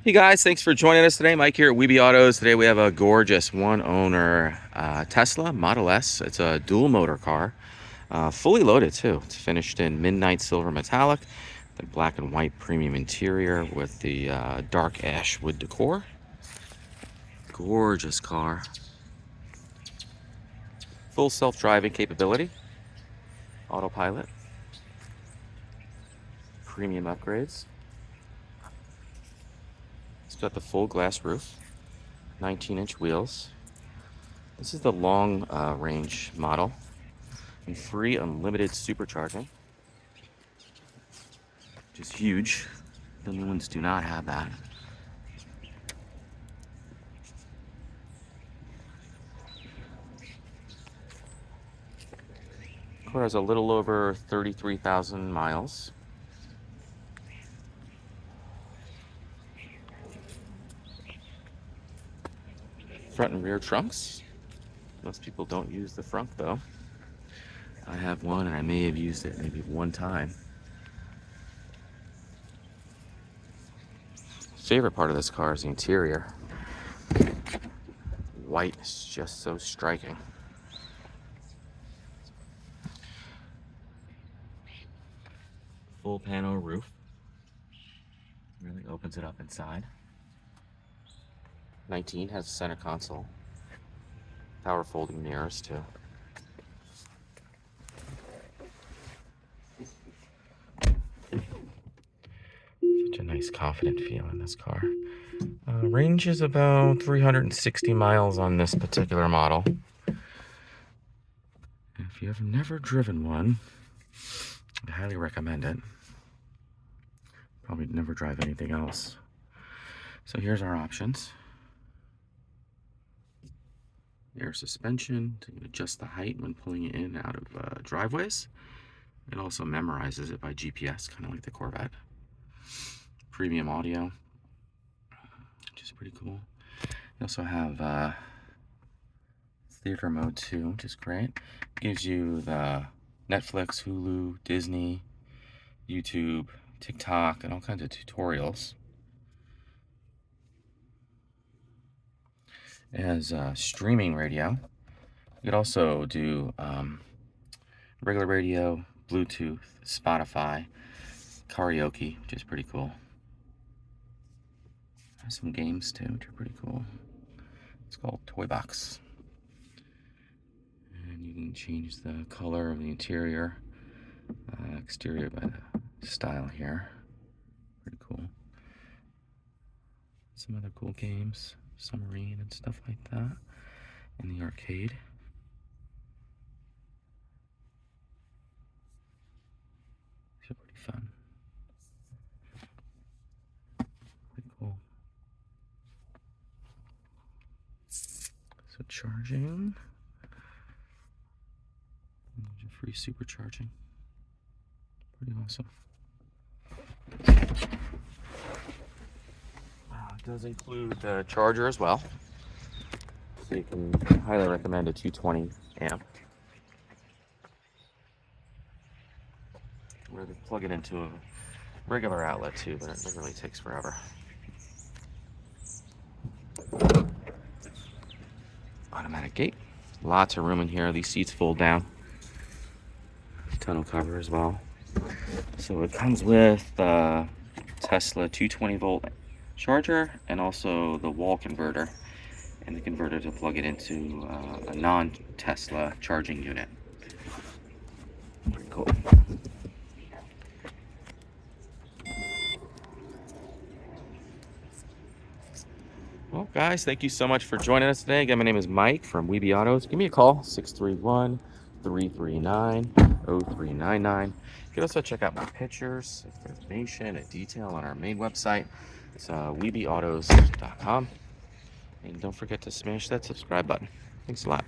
Hey guys, thanks for joining us today. Mike here at Weeby Autos. Today we have a gorgeous one-owner Tesla Model S. It's a dual motor car, fully loaded too. It's finished in midnight silver metallic, the black and white premium interior with the dark ash wood decor. Gorgeous car. Full self-driving capability. Autopilot. Premium upgrades. It's got the full glass roof, 19-inch wheels. This is the long range model and free unlimited supercharging, which is huge. The new ones do not have that. Car has a little over 33,000 miles. Front and rear trunks. Most people don't use the front though. I have one and I may have used it maybe one time. Favorite part of this car is the interior. White is just so striking. Full panel roof. Really opens it up inside. 19 has a center console. Power folding mirrors too. Such a nice confident feel in this car. Range is about 360 miles on this particular model. If you have never driven one, I highly recommend it. Probably never drive anything else. So here's our options. Air suspension to adjust the height when pulling it in and out of driveways. It also memorizes it by GPS, kind of like the Corvette. Premium audio, which is pretty cool. You also have theater mode too, which is great. Gives you the Netflix, Hulu, Disney, YouTube, TikTok, and all kinds of tutorials. It has streaming radio. You could also do regular radio, Bluetooth, Spotify, karaoke, which is pretty cool. Has some games too, which are pretty cool. It's called Toy Box. And you can change the color of the interior, exterior by the style here. Pretty cool. Some other cool games, submarine and stuff like that in the arcade. These are pretty fun. Pretty cool. So charging. Free supercharging. Pretty awesome. It does include the charger as well. So you can highly recommend a 220 amp. Where they plug it into a regular outlet too, but it literally takes forever. Automatic gate. Lots of room in here. These seats fold down. Tonneau cover as well. So it comes with the Tesla 220 volt charger and also the wall converter and the converter to plug it into a non-Tesla charging unit. Pretty cool. Well, guys, thank you so much for joining us today. Again, my name is Mike from Weeby Autos. Give me a call, 631-339-0399. You can also check out my pictures, information, and detail on our main website. It's weebyautos.com. And don't forget to smash that subscribe button. Thanks a lot.